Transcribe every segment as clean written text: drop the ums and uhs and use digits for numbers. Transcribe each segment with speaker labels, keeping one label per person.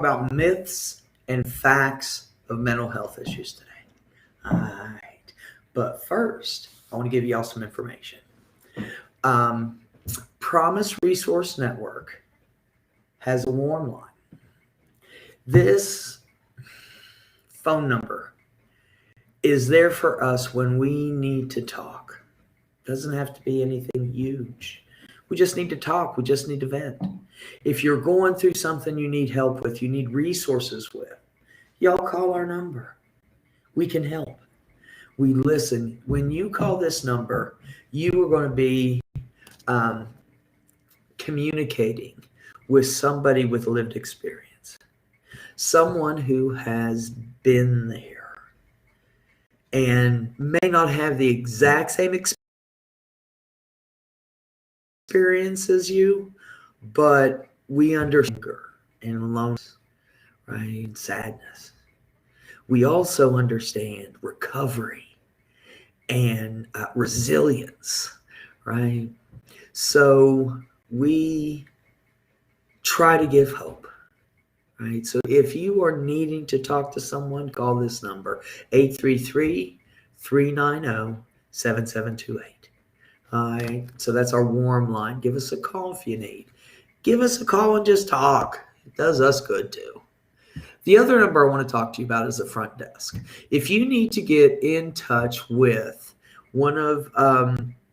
Speaker 1: about myths and facts of mental health issues today. All right. But first, I want to give you all some information. Um, Promise Resource Network has a warm line. This phone number is there for us when we need to talk. Doesn't have to be anything huge. We just need to talk. We just need to vent. If you're going through something you need help with, you need resources with, y'all call our number. We can help. We listen. When you call this number, you are going to be um, communicating with somebody with lived experience, someone who has been there and may not have the exact same experience as you, but we understand anger and loneliness, right? Sadness. We also understand recovery and resilience, right? So we try to give hope, right? So if you are needing to talk to someone, call this number, 833-390-7728. All right, so that's our warm line. Give us a call if you need. Give us a call and just talk. It does us good too. The other number I want to talk to you about is the front desk. If you need to get in touch with one of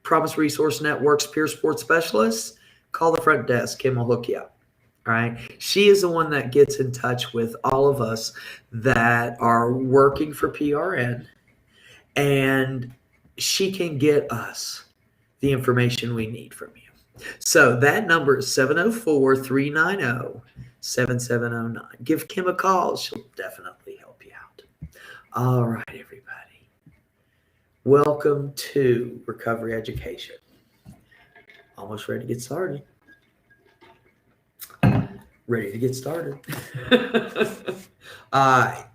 Speaker 1: Promise Resource Network's peer support specialists, call the front desk. Kim will hook you up. All right. She is the one that gets in touch with all of us that are working for PRN, and she can get us the information we need from you. So that number is 704-390-7709. Give Kim a call. She'll definitely help you out. All right, everybody. Welcome to Recovery Education. Almost ready to get started. Ready to get started. I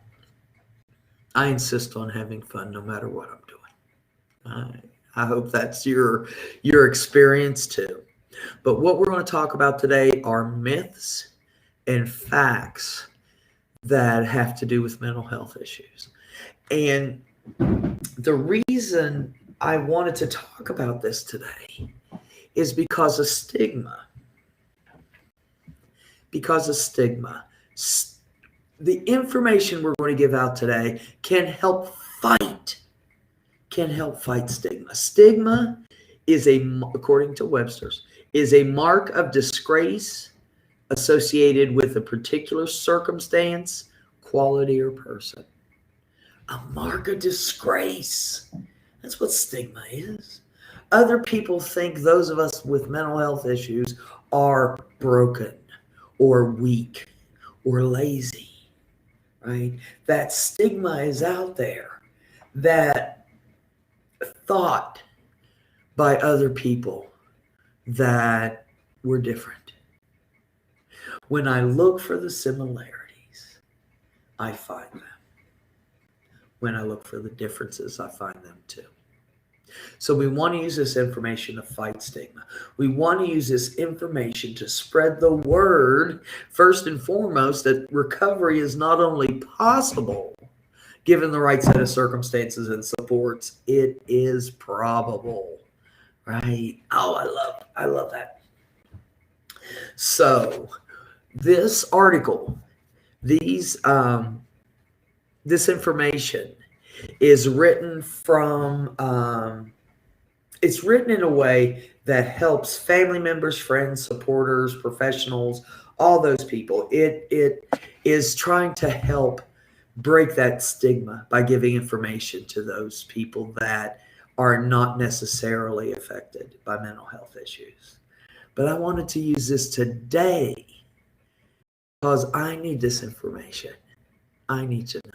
Speaker 1: insist on having fun no matter what I'm doing. I hope that's your experience too. But what we're going to talk about today are myths and facts that have to do with mental health issues. And the reason I wanted to talk about this today is because of stigma. Because of stigma. The information we're going to give out today can help fight stigma. Stigma is according to Webster's, is a mark of disgrace associated with a particular circumstance, quality, or person. A mark of disgrace. That's what stigma is. Other people think those of us with mental health issues are broken or weak or lazy, right? That stigma is out there. That thought by other people that we're different. When I look for the similarities, I find them. When I look for the differences, I find them too. So we want to use this information to fight stigma. We want to use this information to spread the word, first and foremost, that recovery is not only possible, given the right set of circumstances and supports, it is probable, right? Oh, I love that. So this article, this information is written from, it's written in a way that helps family members, friends, supporters, professionals, all those people. It is trying to help break that stigma by giving information to those people that are not necessarily affected by mental health issues. But I wanted to use this today because I need this information. I need to know.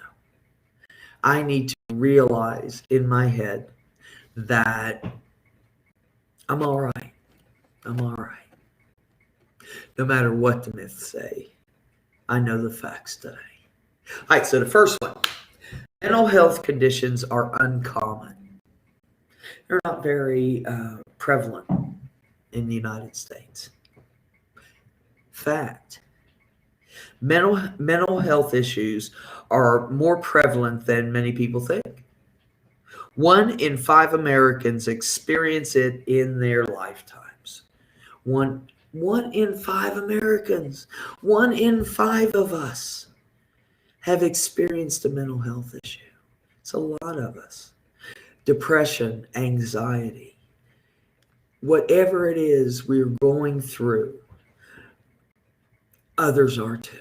Speaker 1: I need to realize in my head that I'm all right. I'm all right. No matter what the myths say, I know the facts today. All right, so the first one, mental health conditions are uncommon. They're not very prevalent in the United States. Fact, Mental health issues are more prevalent than many people think. 1 in 5 Americans experience it in their lifetimes. One in 5 Americans, 1 in 5 of us have experienced a mental health issue. It's a lot of us. Depression, anxiety, whatever it is we're going through, others are too.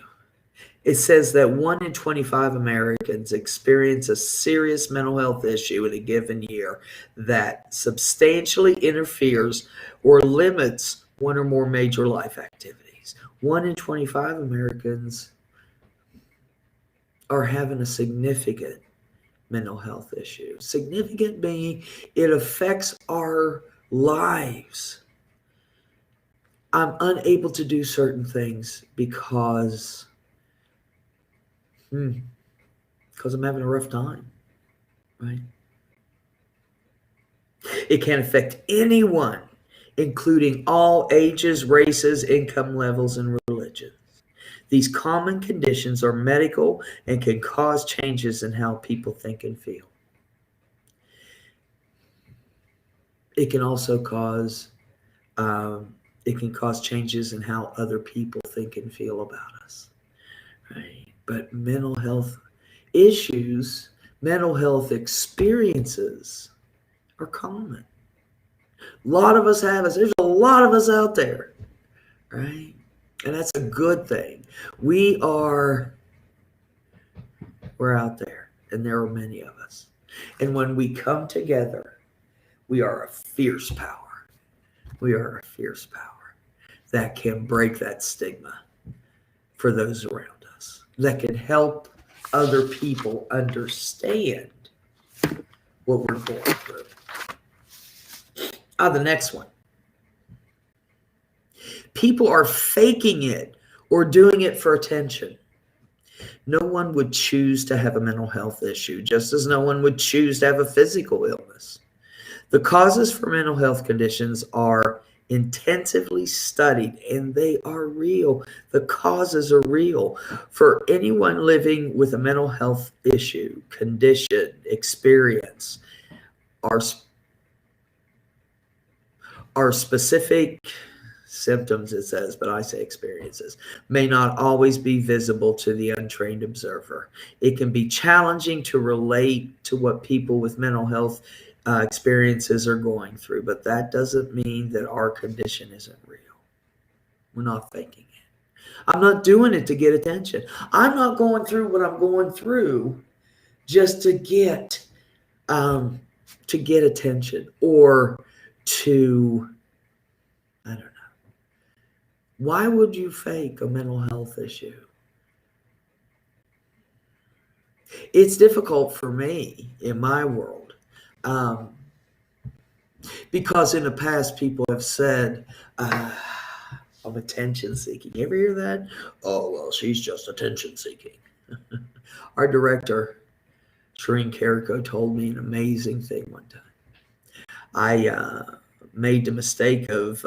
Speaker 1: It says that 1 in 25 Americans experience a serious mental health issue in a given year that substantially interferes or limits one or more major life activities. 1 in 25 Americans are having a significant mental health issue. Significant being it affects our lives. I'm unable to do certain things because I'm having a rough time, right? It can affect anyone, including all ages, races, income levels, and religions. These common conditions are medical and can cause changes in how people think and feel. It can also cause changes in how other people think and feel about us, right? But mental health issues, mental health experiences are common. A lot of us have us. There's a lot of us out there, right? And that's a good thing. We're out there, and there are many of us. And when we come together, we are a fierce power. We are a fierce power that can break that stigma for those around us, that can help other people understand what we're going through. The next one. People are faking it or doing it for attention. No one would choose to have a mental health issue, just as no one would choose to have a physical illness. The causes for mental health conditions are intensively studied, and they are real. The causes are real. For anyone living with a mental health issue, condition, experience, are specific symptoms, it says, but I say experiences, may not always be visible to the untrained observer. It can be challenging to relate to what people with mental health experiences are going through, but that doesn't mean that our condition isn't real. We're not faking it. I'm not doing it to get attention. I'm not going through what I'm going through just to get attention or to, I don't know. Why would you fake a mental health issue? It's difficult for me in my world. Because in the past, people have said, I'm attention seeking. You ever hear that? Oh, well, she's just attention seeking. Our director, Shereen Carrico, told me an amazing thing one time. I made the mistake of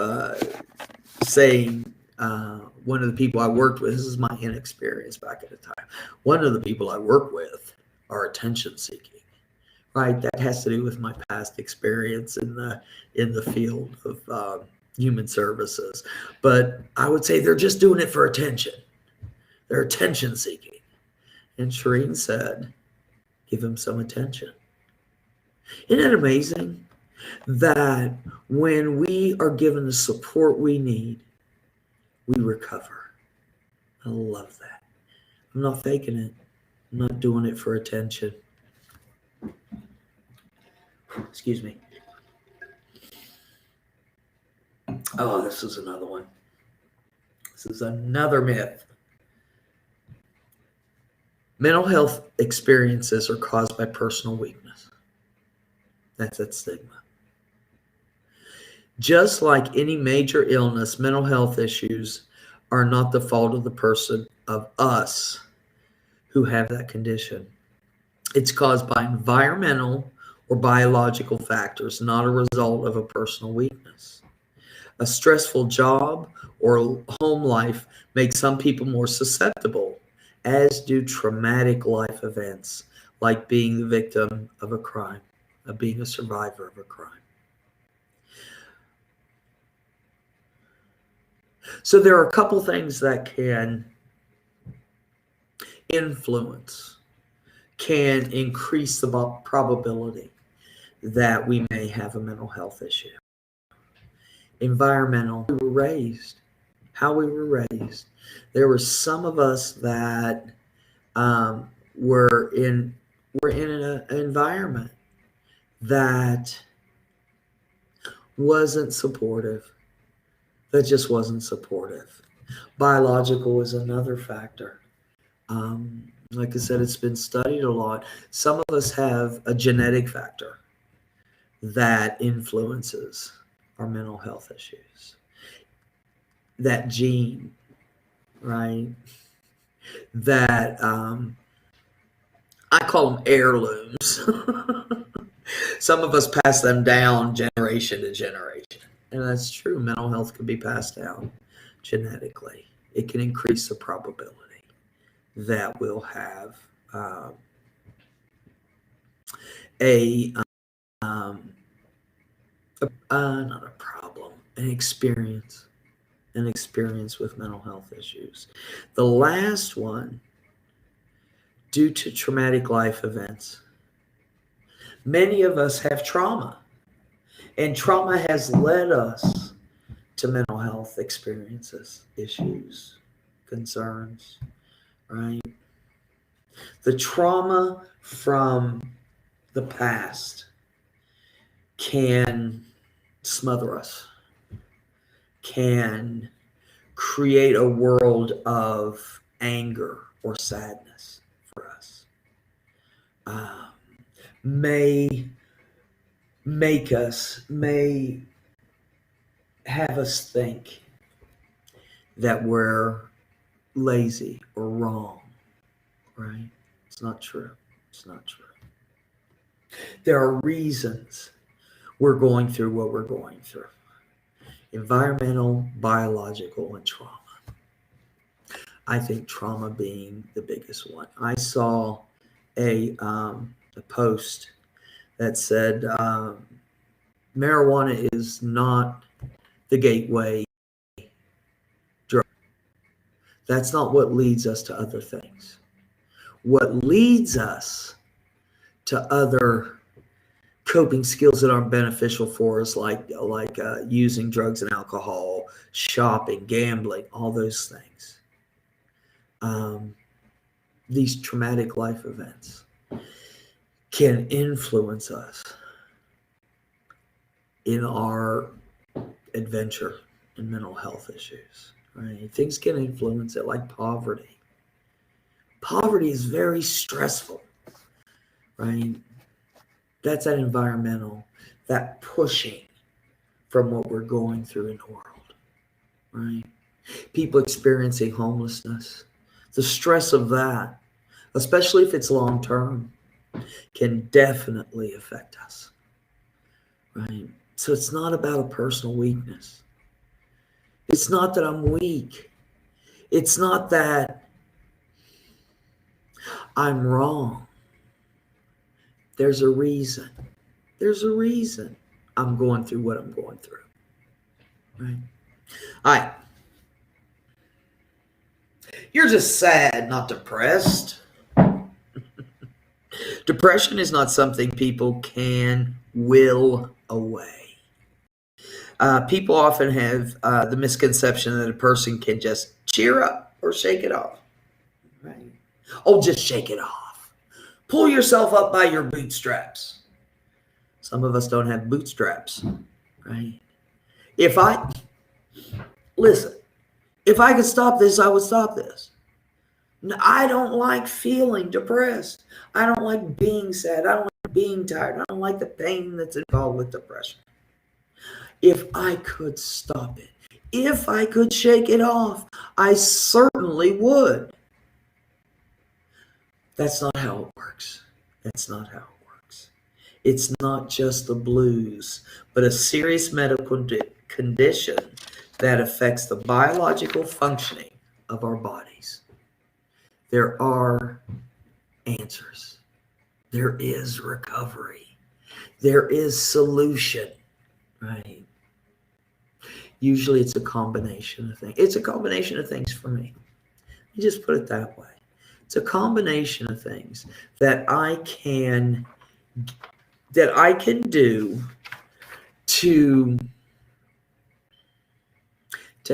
Speaker 1: saying, one of the people I worked with, this is my inexperience back at the time, one of the people I work with are attention seeking. Right, that has to do with my past experience in the field of human services. But I would say they're just doing it for attention. They're attention seeking. And Shereen said, give them some attention. Isn't it amazing that when we are given the support we need, we recover? I love that. I'm not faking it. I'm not doing it for attention. Excuse me. Oh, this is another one. This is another myth. Mental health experiences are caused by personal weakness. That's that stigma. Just like any major illness, mental health issues are not the fault of the person, of us who have that condition. It's caused by environmental or biological factors, not a result of a personal weakness. A stressful job or home life makes some people more susceptible, as do traumatic life events like being the victim of a crime, of being a survivor of a crime. So there are a couple things that can influence, can increase the probability that we may have a mental health issue. Environmental, we were raised, how we were raised. There were some of us that were in an environment that wasn't supportive, that just wasn't supportive. Biological is another factor. Like I said, it's been studied a lot. Some of us have a genetic factor that influences our mental health issues. That gene, right? That I call them heirlooms. Some of us pass them down generation to generation. And that's true. Mental health can be passed down genetically. It can increase the probability that we'll have not a problem, an experience with mental health issues. The last one, due to traumatic life events. Many of us have trauma, and trauma has led us to mental health experiences, issues, concerns, right? The trauma from the past can smother us, can create a world of anger or sadness for us, may have us think that we're lazy or wrong, right? It's not true. It's not true. There are reasons we're going through what we're going through. Environmental, biological, and trauma. I think trauma being the biggest one. I saw a post that said marijuana is not the gateway drug. That's not what leads us to other things. What leads us to other coping skills that aren't beneficial for us, like using drugs and alcohol, shopping, gambling, all those things. These traumatic life events can influence us in our adventure in mental health issues, right? Things can influence it, like poverty. Poverty is very stressful, right? That's that environmental, that pushing from what we're going through in the world, right? People experiencing homelessness, the stress of that, especially if it's long term, can definitely affect us, right? So it's not about a personal weakness. It's not that I'm weak. It's not that I'm wrong. There's a reason. There's a reason I'm going through what I'm going through, right? All right. You're just sad, not depressed. Depression is not something people can will away. People often have the misconception that a person can just cheer up or shake it off. Right? Oh, just shake it off. Pull yourself up by your bootstraps. Some of us don't have bootstraps, right? If I could stop this, I would stop this. I don't like feeling depressed. I don't like being sad. I don't like being tired. I don't like the pain that's involved with depression. If I could stop it, if I could shake it off, I certainly would. That's not how it works. That's not how it works. It's not just the blues, but a serious medical condition that affects the biological functioning of our bodies, there are answers. There is recovery. There is solution, right? Usually it's a combination of things. It's a combination of things for me. You just put it that way. It's a combination of things that I can do to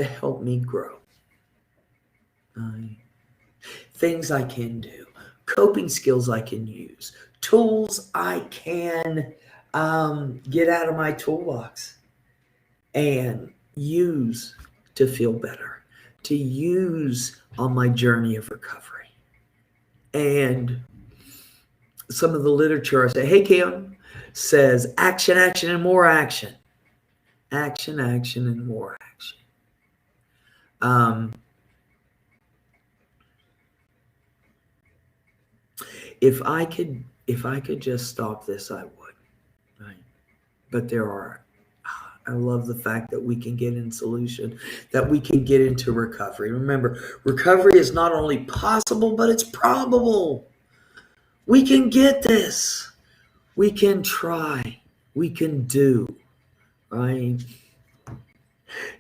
Speaker 1: help me grow. Things I can do, coping skills I can use, tools I can get out of my toolbox and use to feel better, to use on my journey of recovery. And some of the literature I say, hey, Kim, says action, action, and more action. Action, action, and more action. If I could just stop this, I would, right? But I love the fact that we can get in solution, that we can get into recovery. Remember, recovery is not only possible, but it's probable. We can get this. We can try. We can do, right?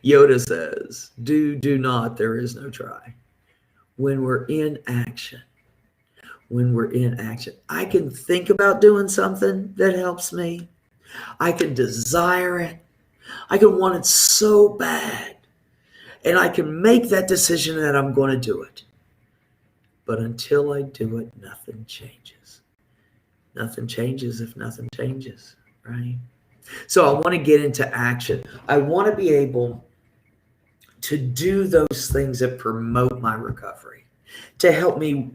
Speaker 1: Yoda says, do not, there is no try. When we're in action, I can think about doing something that helps me. I can desire it. I can want it so bad. And I can make that decision that I'm going to do it. But until I do it, nothing changes. Nothing changes if nothing changes, right? So I want to get into action. I want to be able to do those things that promote my recovery, to help me.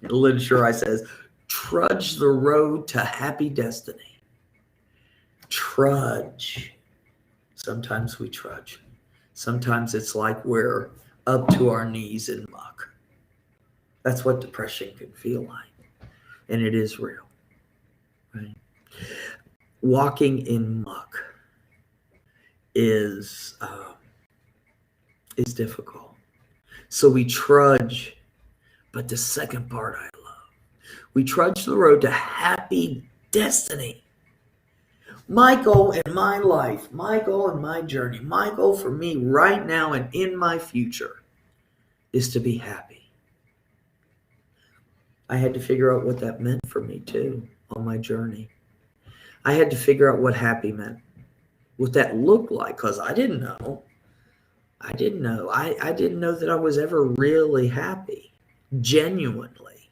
Speaker 1: The literature I says, trudge the road to happy destiny. Trudge. Sometimes we trudge. Sometimes it's like we're up to our knees in muck. That's what depression can feel like. And it is real. Right? Walking in muck is difficult. So we trudge. But the second part I love. We trudge the road to happy destiny. My goal in my life, my goal in my journey, my goal for me right now and in my future is to be happy. I had to figure out what that meant for me too on my journey. I had to figure out what happy meant, what that looked like, because I didn't know. I didn't know that I was ever really happy. Genuinely.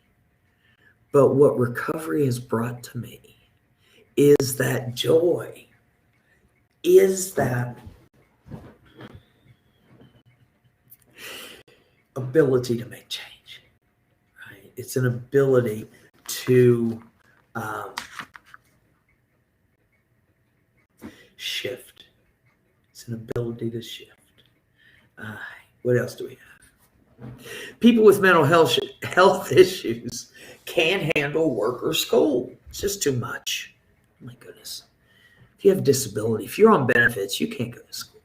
Speaker 1: But what recovery has brought to me is that joy, is that ability to make change, right? It's an ability to shift. It's an ability to shift. What else do we have? People with mental health issues can't handle work or school. It's just too much. Oh my goodness. If you have disability, if you're on benefits, you can't go to school.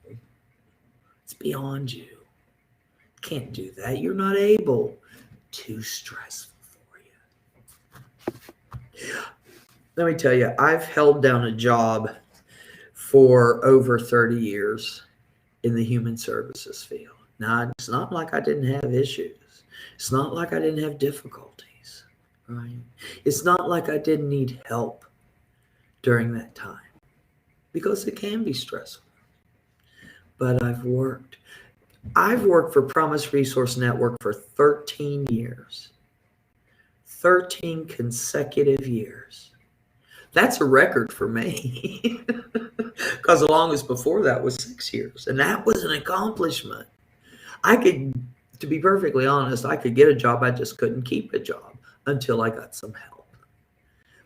Speaker 1: It's beyond you. You can't do that. You're not able. Too stressful for you. Let me tell you, I've held down a job for over 30 years in the human services field. Now, it's not like I didn't have issues. It's not like I didn't have difficulties, right? It's not like I didn't need help during that time, because it can be stressful. But I've worked for Promise Resource Network for 13 years. 13 consecutive years. That's a record for me, because the longest before that was 6 years, and that was an accomplishment. To be perfectly honest, I could get a job. I just couldn't keep a job until I got some help.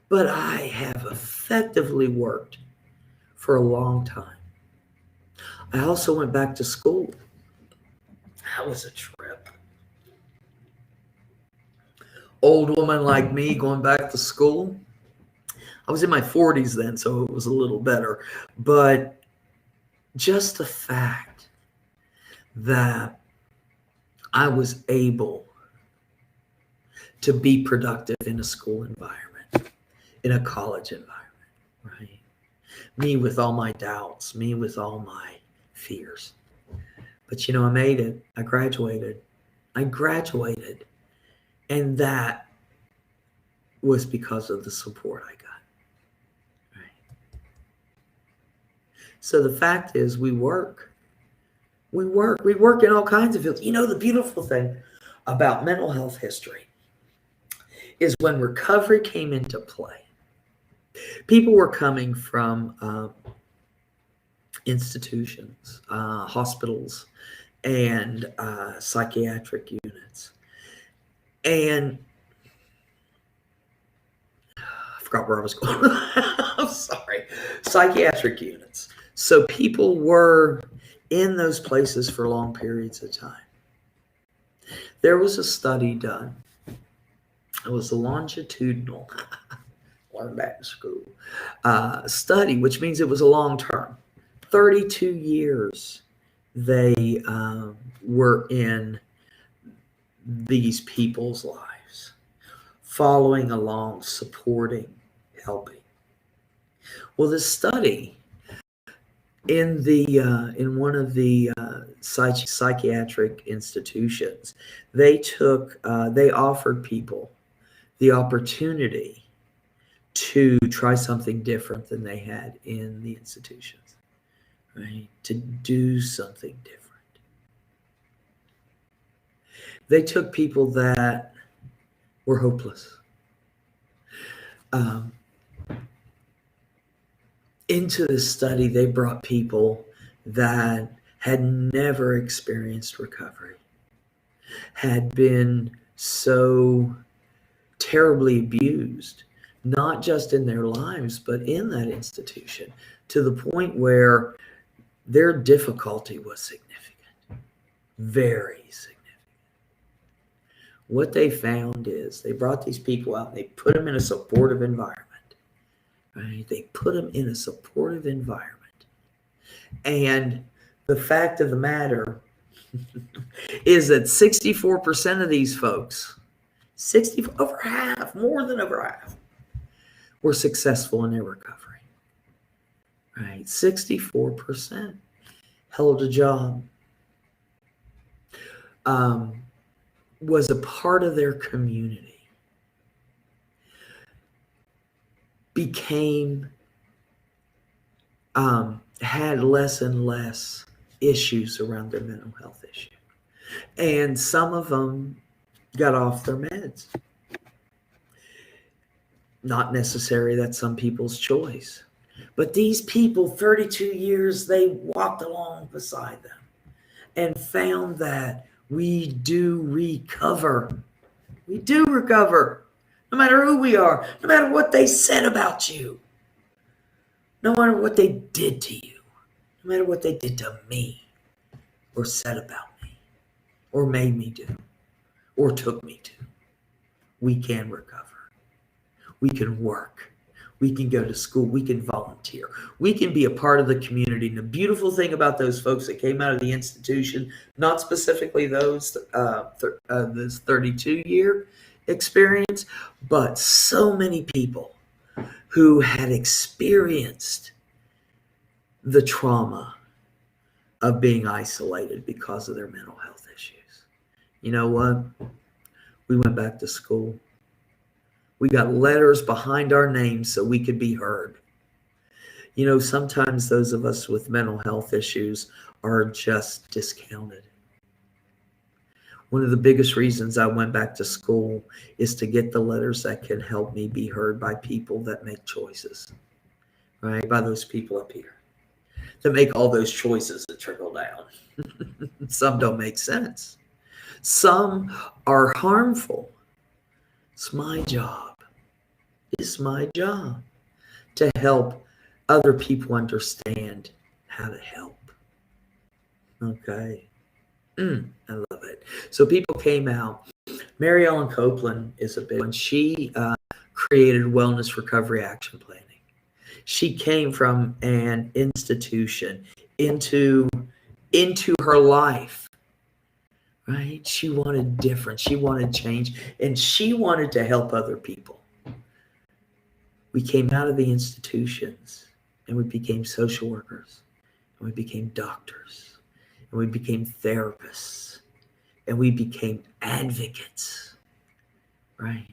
Speaker 1: But I have effectively worked for a long time. I also went back to school. That was a trip. Old woman like me going back to school. I was in my 40s then, so it was a little better. But just the fact that I was able to be productive in a school environment, in a college environment, right? Me with all my doubts, me with all my fears. But I made it. I graduated. And that was because of the support I got. Right? So the fact is, we work. We work in all kinds of fields. The beautiful thing about mental health history is when recovery came into play, people were coming from institutions, hospitals, and psychiatric units. And I forgot where I was going. I'm sorry. Psychiatric units. So people were in those places for long periods of time. There was a study done. It was a longitudinal, learned that in school, study, which means it was a long term. 32 years they were in these people's lives, following along, supporting, helping. Well, this study in one of the psychiatric institutions, they offered people the opportunity to try something different than they had in the institutions, right? To do something different. They took people that were hopeless into this study. They brought people that had never experienced recovery, had been so terribly abused, not just in their lives, but in that institution, to the point where their difficulty was significant, very significant. What they found is they brought these people out, they put them in a supportive environment, right? They put them in a supportive environment. And the fact of the matter is that 64% of these folks, over half, more than over half, were successful in their recovery, right? 64% held a job, was a part of their community, became, had less and less issues around their mental health issue. And some of them got off their meds. Not necessary, that's some people's choice. But these people, 32 years, they walked along beside them and found that we do recover. We do recover. No matter who we are, no matter what they said about you, no matter what they did to you, no matter what they did to me, or said about me, or made me do, or took me to, we can recover. We can work. We can go to school. We can volunteer. We can be a part of the community. And the beautiful thing about those folks that came out of the institution, not specifically those, this 32-year experience, but so many people who had experienced the trauma of being isolated because of their mental health issues. You know what? We went back to school. We got letters behind our names so we could be heard. Sometimes those of us with mental health issues are just discounted. One of the biggest reasons I went back to school is to get the letters that can help me be heard by people that make choices, right? By those people up here that make all those choices that trickle down. Some don't make sense. Some are harmful. It's my job. It's my job to help other people understand how to help. Okay. I love it. So people came out. Mary Ellen Copeland is a big one. She created Wellness Recovery Action Planning. She came from an institution into her life, right? She wanted different. She wanted change, and she wanted to help other people. We came out of the institutions, and we became social workers, and we became doctors, and we became therapists, and we became advocates, right?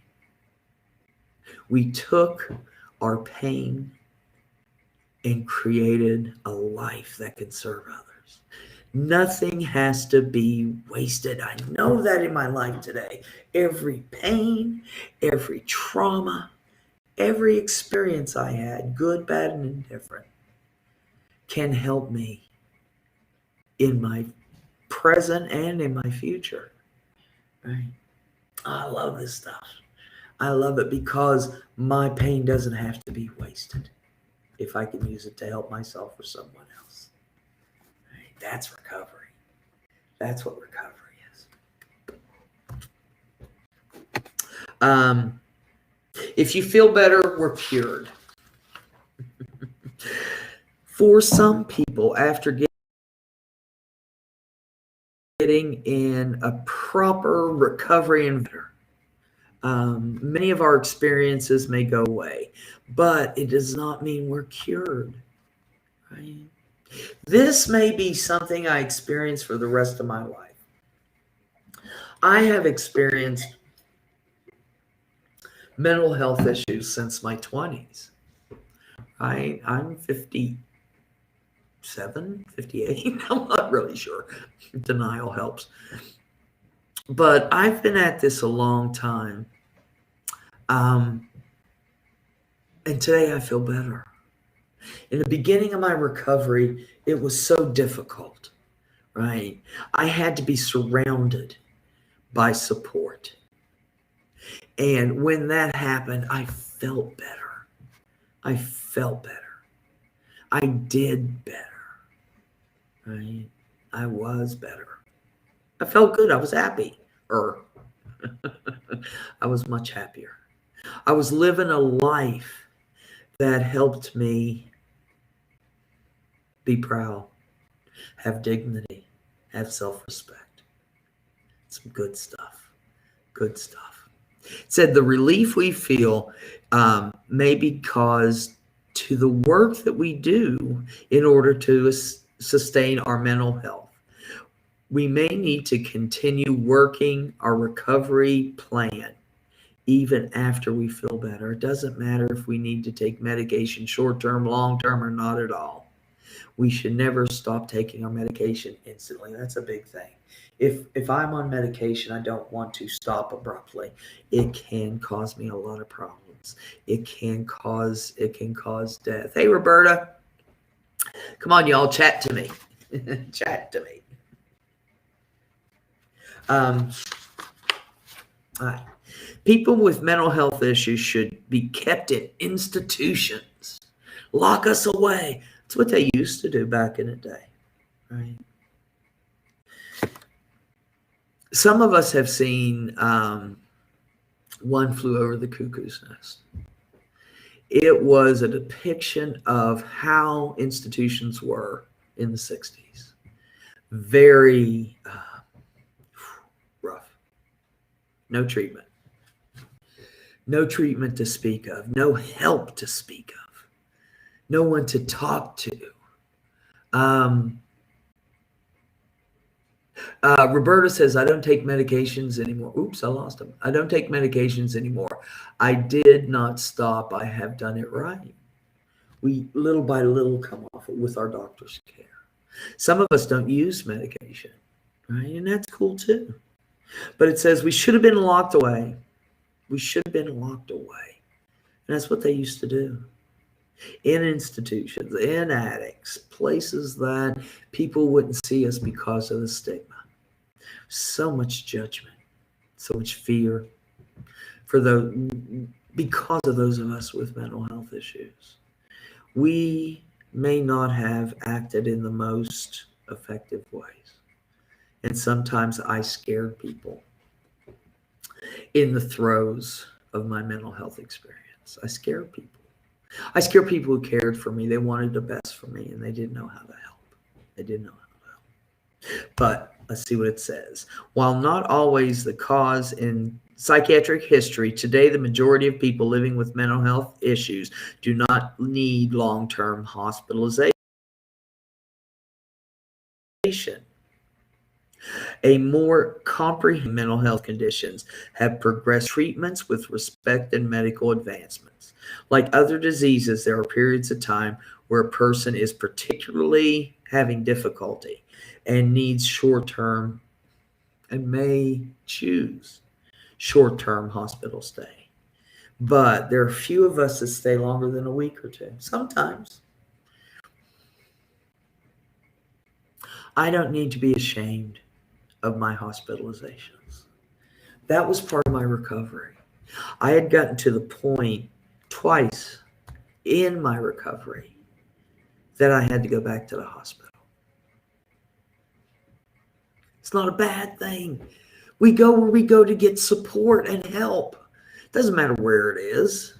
Speaker 1: We took our pain and created a life that could serve others. Nothing has to be wasted. I know that in my life today. Every pain, every trauma, every experience I had, good, bad, and indifferent, can help me in my present and in my future. Right? I love this stuff. I love it because my pain doesn't have to be wasted if I can use it to help myself or someone else. Right? That's recovery. That's what recovery is. If you feel better, we're cured. For some people, after getting in a proper recovery environment, many of our experiences may go away, but it does not mean we're cured. Right? This may be something I experience for the rest of my life. I have experienced mental health issues since my 20s. I'm 57, 58. I'm not really sure. Denial helps. But I've been at this a long time. And today I feel better. In the beginning of my recovery, it was so difficult, right? I had to be surrounded by support. And when that happened, I felt better. I felt better. I did better, right? I was better. I felt good. I was happy. I was much happier. I was living a life that helped me be proud, have dignity, have self-respect. Some good stuff. Good stuff. It said the relief we feel may be caused to the work that we do in order to sustain our mental health. We may need to continue working our recovery plan even after we feel better. It doesn't matter if we need to take medication short-term, long-term, or not at all. We should never stop taking our medication instantly. That's a big thing. If I'm on medication, I don't want to stop abruptly. It can cause me a lot of problems. It can cause death. Hey, Roberta. Come on, y'all, chat to me. Chat to me. All right. People with mental health issues should be kept in institutions. Lock us away. That's what they used to do back in the day, right? Some of us have seen One Flew Over the Cuckoo's Nest. It was a depiction of how institutions were in the 60s. Very rough. No treatment. No treatment to speak of. No help to speak of. No one to talk to. Roberta says, I don't take medications anymore. Oops, I lost him. I don't take medications anymore. I did not stop. I have done it right. We little by little come off it with our doctor's care. Some of us don't use medication, right? And that's cool too. But it says we should have been locked away. We should have been locked away. And that's what they used to do. In institutions, in attics, places that people wouldn't see us because of the stigma. So much judgment, so much fear because of those of us with mental health issues. We may not have acted in the most effective ways. And sometimes I scared people in the throes of my mental health experience. I scared people. I scared people who cared for me. They wanted the best for me, and they didn't know how to help. They didn't know how to help. But let's see what it says. While not always the cause in psychiatric history, today the majority of people living with mental health issues do not need long-term hospitalization. A more comprehensive mental health conditions have progressed treatments with respect and medical advancements. Like other diseases, there are periods of time where a person is particularly having difficulty and needs short-term and may choose short-term hospital stay. But there are few of us that stay longer than a week or two. Sometimes. I don't need to be ashamed of my hospitalizations. That was part of my recovery. I had gotten to the point twice in my recovery that I had to go back to the hospital. It's not a bad thing. We go where we go to get support and help. It doesn't matter where it is.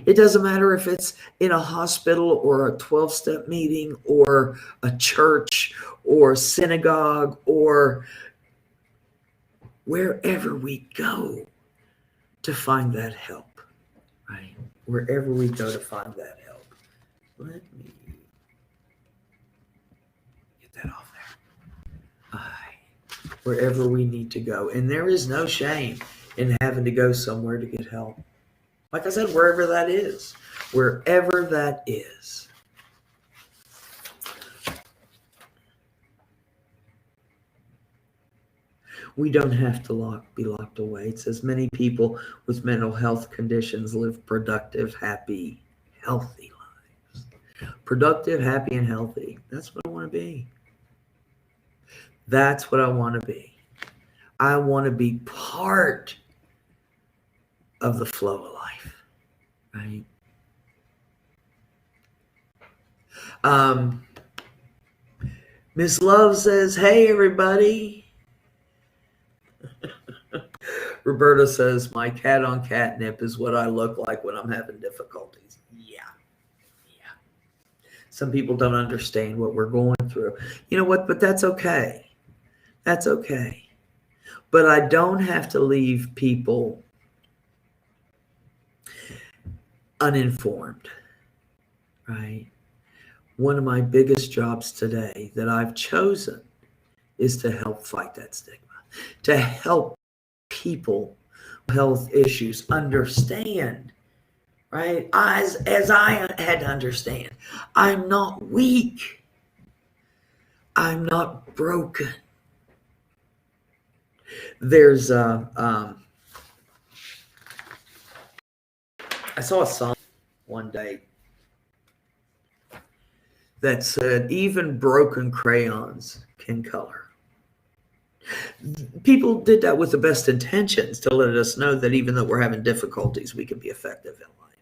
Speaker 1: It doesn't matter if it's in a hospital or a 12-step meeting or a church or a synagogue or wherever we go to find that help, right? Wherever we go to find that help. Let me get that off there. Wherever we need to go. And there is no shame in having to go somewhere to get help. Like I said, wherever that is. Wherever that is. We don't have to be locked away. It says many people with mental health conditions live productive, happy, healthy lives. Productive, happy, and healthy. That's what I want to be. That's what I want to be. I want to be part of the flow of life, right? Miss Love says, hey, everybody. Roberta says, my cat on catnip is what I look like when I'm having difficulties. Yeah. Some people don't understand what we're going through. You know what? But that's okay. That's okay. But I don't have to leave people uninformed, right? One of my biggest jobs today that I've chosen is to help fight that stigma, to help people with health issues understand, right? As I had to understand, I'm not weak. I'm not broken. There's I saw a song one day that said, even broken crayons can color. People did that with the best intentions to let us know that even though we're having difficulties, we can be effective in life.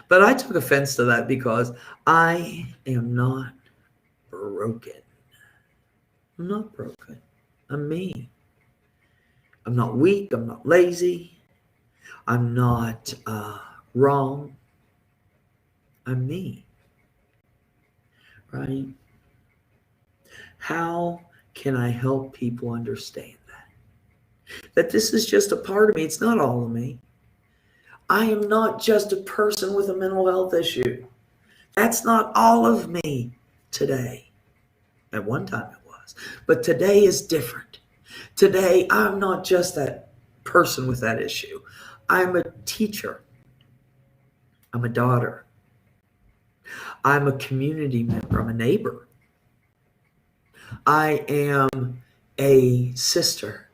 Speaker 1: But I took offense to that because I am not broken. I'm not broken. I'm me. I'm not weak. I'm not lazy. I'm not wrong. I'm me. Right? How can I help people understand that? That this is just a part of me. It's not all of me. I am not just a person with a mental health issue. That's not all of me today. At one time it was. But today is different. Today, I'm not just that person with that issue. I'm a teacher. I'm a daughter. I'm a community member. I'm a neighbor. I am a sister.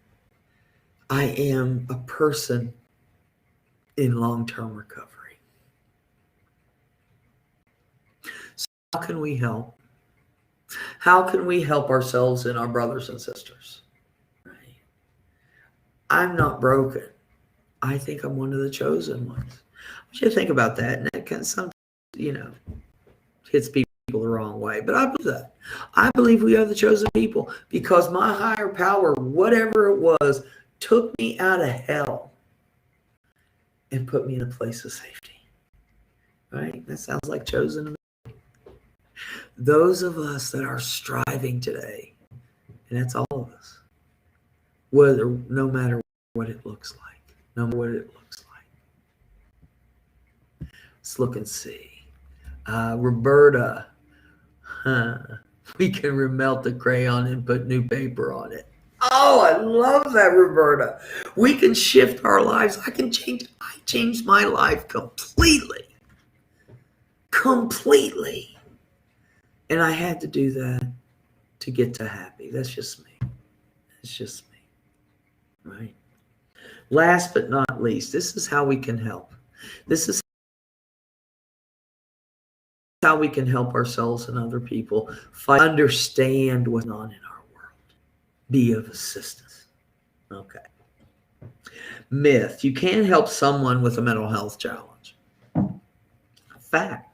Speaker 1: I am a person in long-term recovery. So how can we help? How can we help ourselves and our brothers and sisters? Right? I'm not broken. I think I'm one of the chosen ones. I want you to think about that. And that kind of sometimes, hits people the wrong way. But I believe that. I believe we are the chosen people because my higher power, whatever it was, took me out of hell and put me in a place of safety. Right? That sounds like chosen to me. those of us that are striving today, and that's all of us, no matter what it looks like, no matter what it looks like. Let's look and see. Roberta, we can remelt the crayon and put new paper on it. Oh, I love that, Roberta. We can shift our lives. I changed my life completely. Completely. And I had to do that to get to happy. That's just me. It's just me. Right? Last but not least, this is how we can help. This is how we can help ourselves and other people understand what's on in our world. Be of assistance. Okay. Myth. You can't help someone with a mental health challenge. Fact.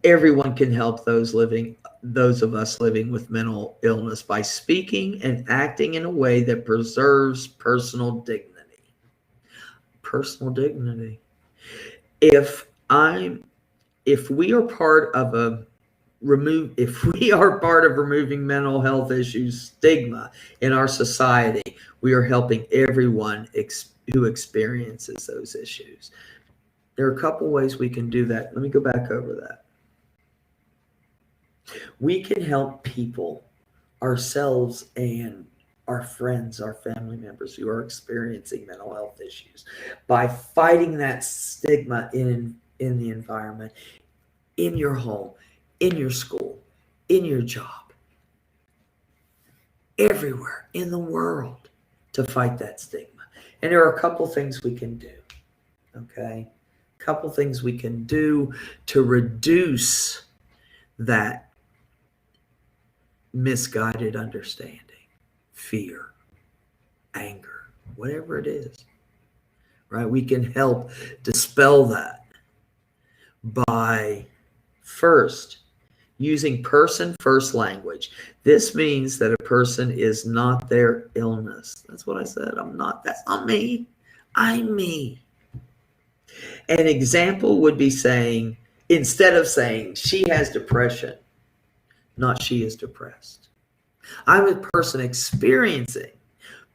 Speaker 1: Everyone can help those of us living with mental illness by speaking and acting in a way that preserves personal dignity. Personal dignity. If we are part of removing mental health issues stigma in our society, we are helping everyone who experiences those issues. There are a couple ways we can do that. Let me go back over that. We can help people, ourselves and our friends, our family members who are experiencing mental health issues, by fighting that stigma in the environment, in your home, in your school, in your job, everywhere in the world, to fight that stigma. And there are a couple things we can do. Okay? A couple things we can do to reduce that misguided understanding, fear, anger, whatever it is. Right? We can help dispel that by first using person-first language. This means that a person is not their illness. That's what I said. That's not me. I'm me. An example would be saying, instead of saying, she has depression, not she is depressed. I'm a person experiencing.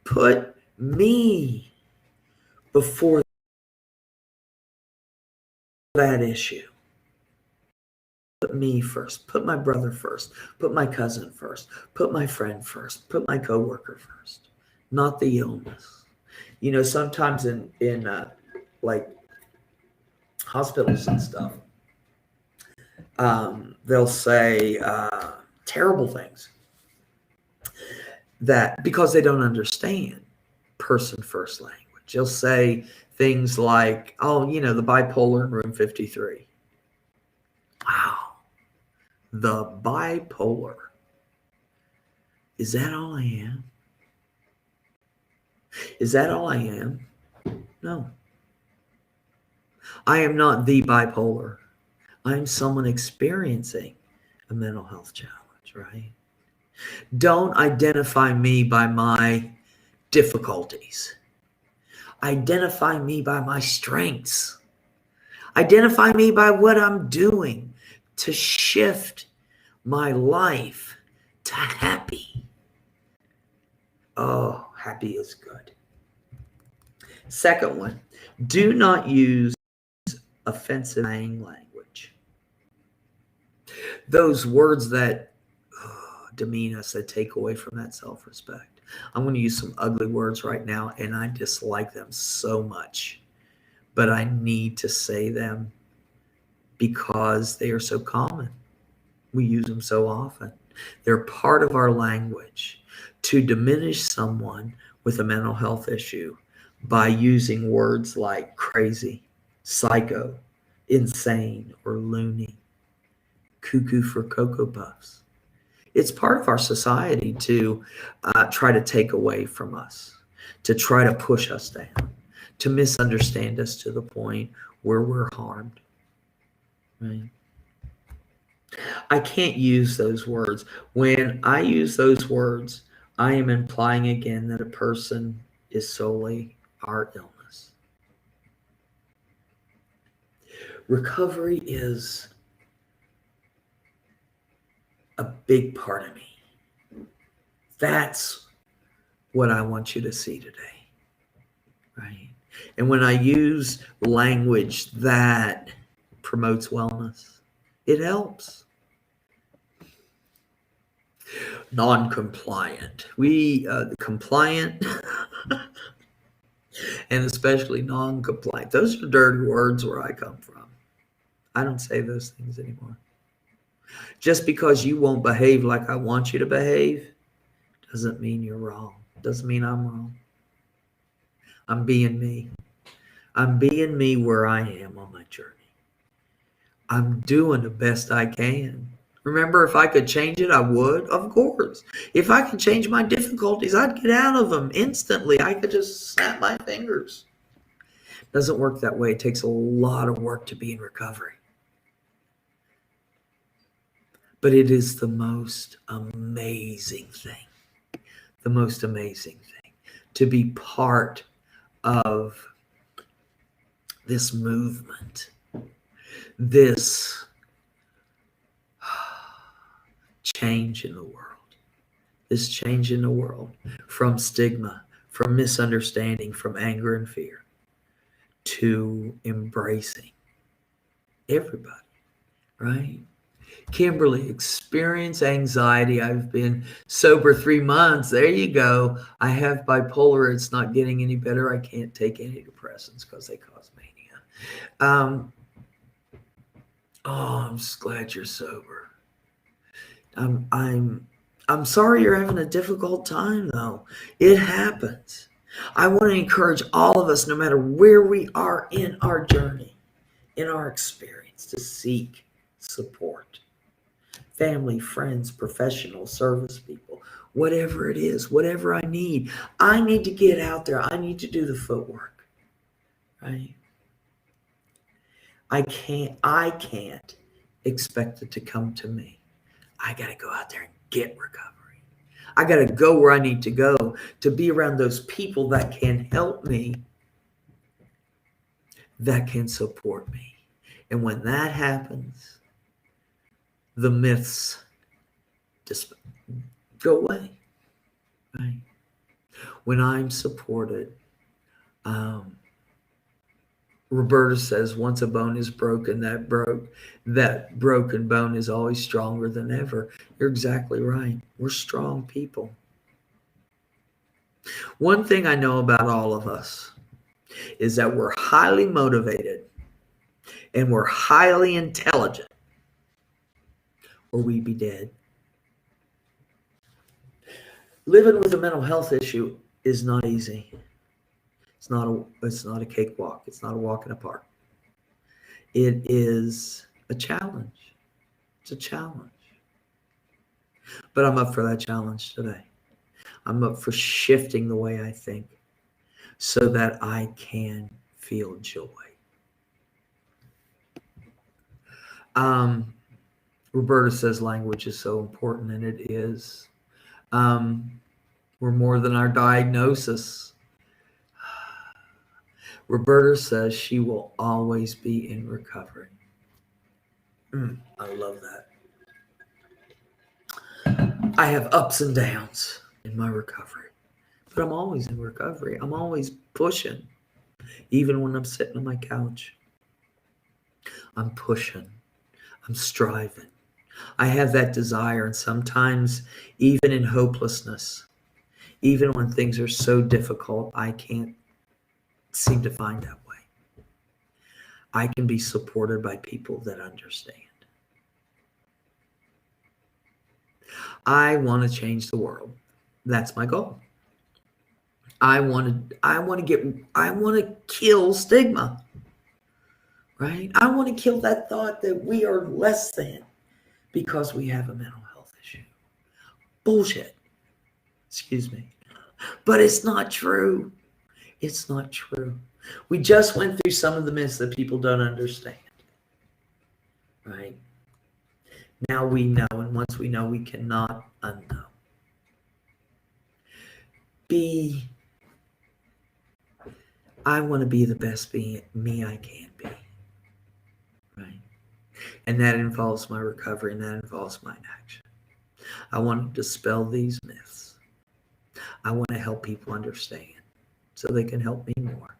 Speaker 1: Put me before that issue. Put me first. Put my brother first. Put my cousin first. Put my friend first. Put my coworker first. Not the illness. You know, sometimes in like hospitals and stuff, they'll say terrible things that because they don't understand person first language. They'll say things like, "Oh, you know, the bipolar in room 53." Wow. The bipolar. Is that all I am? Is that all I am? No. I am not the bipolar. I'm someone experiencing a mental health challenge, right? Don't identify me by my difficulties. Identify me by my strengths. Identify me by what I'm doing to shift my life to happy. Oh, happy is good. Second one, do not use offensive language. Those words that demean us, that take away from that self-respect. I'm going to use some ugly words right now, and I dislike them so much. But I need to say them because they are so common. We use them so often. They're part of our language. To diminish someone with a mental health issue by using words like crazy, psycho, insane, or loony, cuckoo for Cocoa Puffs. It's part of our society to try to take away from us, to try to push us down, to misunderstand us to the point where we're harmed. Right? I can't use those words. When I use those words, I am implying again that a person is solely our illness. Recovery is a big part of me. That's what I want you to see today, right? And when I use language that promotes wellness, it helps. Non-compliant. Compliant and especially non-compliant. Those are dirty words where I come from. I don't say those things anymore. Just because you won't behave like I want you to behave doesn't mean you're wrong. Doesn't mean I'm wrong. I'm being me. I'm being me where I am on my journey. I'm doing the best I can. Remember, if I could change it, I would, of course. If I could change my difficulties, I'd get out of them instantly. I could just snap my fingers. It doesn't work that way. It takes a lot of work to be in recovery. But it is the most amazing thing. The most amazing thing to be part of this movement, this change in the world, this change in the world from stigma, from misunderstanding, from anger and fear to embracing everybody, right? Kimberly, experience anxiety. I've been sober 3 months. There you go. I have bipolar. It's not getting any better. I can't take antidepressants because they cause mania. I'm just glad you're sober. I'm sorry you're having a difficult time though. It happens. I want to encourage all of us, no matter where we are in our journey, in our experience, to seek support. Family, friends, professionals, service people, whatever it is, whatever I need to get out there. I need to do the footwork, right? I can't expect it to come to me. I got to go out there and get recovery. I got to go where I need to go to be around those people that can help me, that can support me. And when that happens, the myths just go away, right? When I'm supported, Roberta says, once a bone is broken, that broken bone is always stronger than ever. You're exactly right. We're strong people. One thing I know about all of us is that we're highly motivated and we're highly intelligent, or we'd be dead. Living with a mental health issue is not easy. It's not a cakewalk. It's not a walk in the park. It is a challenge. It's a challenge. But I'm up for that challenge today. I'm up for shifting the way I think so that I can feel joy. Roberta says language is so important, and it is. We're more than our diagnosis. Roberta says she will always be in recovery. I love that. I have ups and downs in my recovery, but I'm always in recovery. I'm always pushing, even when I'm sitting on my couch. I'm pushing. I'm striving. I have that desire, and sometimes even in hopelessness, even when things are so difficult, I can't seem to find that way. I can be supported by people that understand. I want to change the world. That's my goal. I want to kill stigma. Right? I want to kill that thought that we are less than because we have a mental health issue. Bullshit. Excuse me. But it's not true. It's not true. We just went through some of the myths that people don't understand. Right? Now we know, and once we know, we cannot unknow. I want to be the best me I can be. Right? And that involves my recovery, and that involves my action. I want to dispel these myths. I want to help people understand so they can help me more.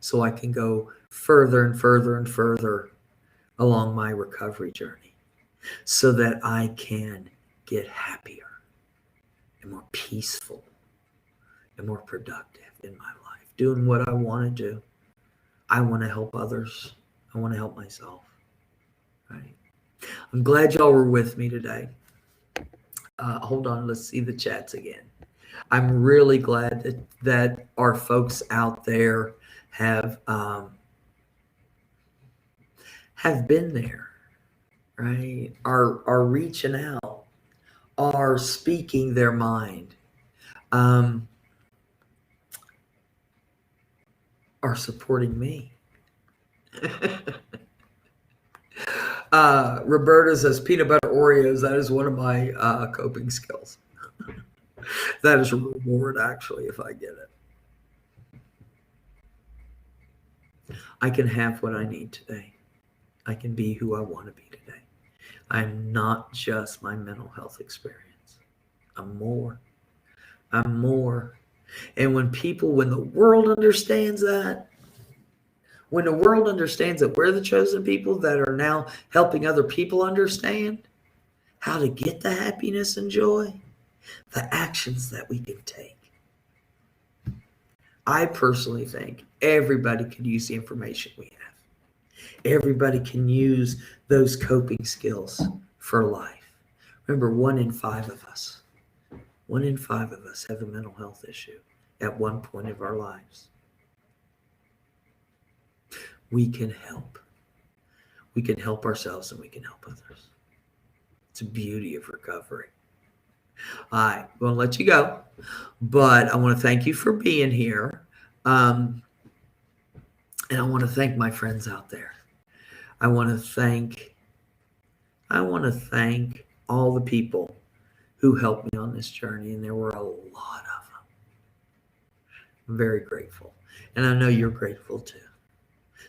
Speaker 1: So I can go further and further and further along my recovery journey so that I can get happier and more peaceful and more productive in my life, doing what I want to do. I want to help others. I want to help myself. Right? I'm glad y'all were with me today. Hold on, let's see the chats again. I'm really glad that our folks out there have been there, right? Are reaching out, are speaking their mind, are supporting me. Roberta says peanut butter Oreos. That is one of my coping skills. That is a reward, actually, if I get it. I can have what I need today. I can be who I want to be today. I'm not just my mental health experience. I'm more. I'm more. And when the world understands that, when the world understands that we're the chosen people that are now helping other people understand how to get the happiness and joy, the actions that we can take. I personally think everybody could use the information we have. Everybody can use those coping skills for life. Remember, 1 in 5 of us have a mental health issue at one point of our lives. We can help. We can help ourselves and we can help others. It's the beauty of recovery. All right, I'm going to let you go, but I want to thank you for being here. And I want to thank my friends out there. I want to thank all the people who helped me on this journey, and there were a lot of them. I'm very grateful, and I know you're grateful too.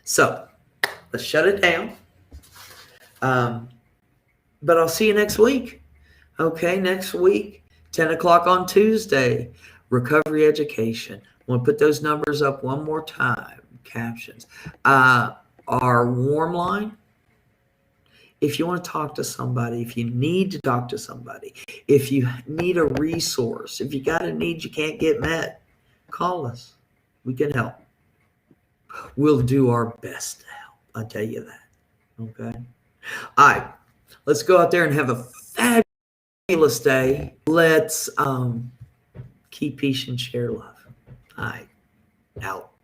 Speaker 1: So let's shut it down. But I'll see you next week. Okay, next week, 10 o'clock on Tuesday, recovery education. I want to put those numbers up one more time, captions. Our warm line, if you want to talk to somebody, if you need to talk to somebody, if you need a resource, if you got a need you can't get met, call us. We can help. We'll do our best to help. I'll tell you that. Okay? All right. Let's go out there and have a fabulous day. Let's keep peace and share love. All right. Out.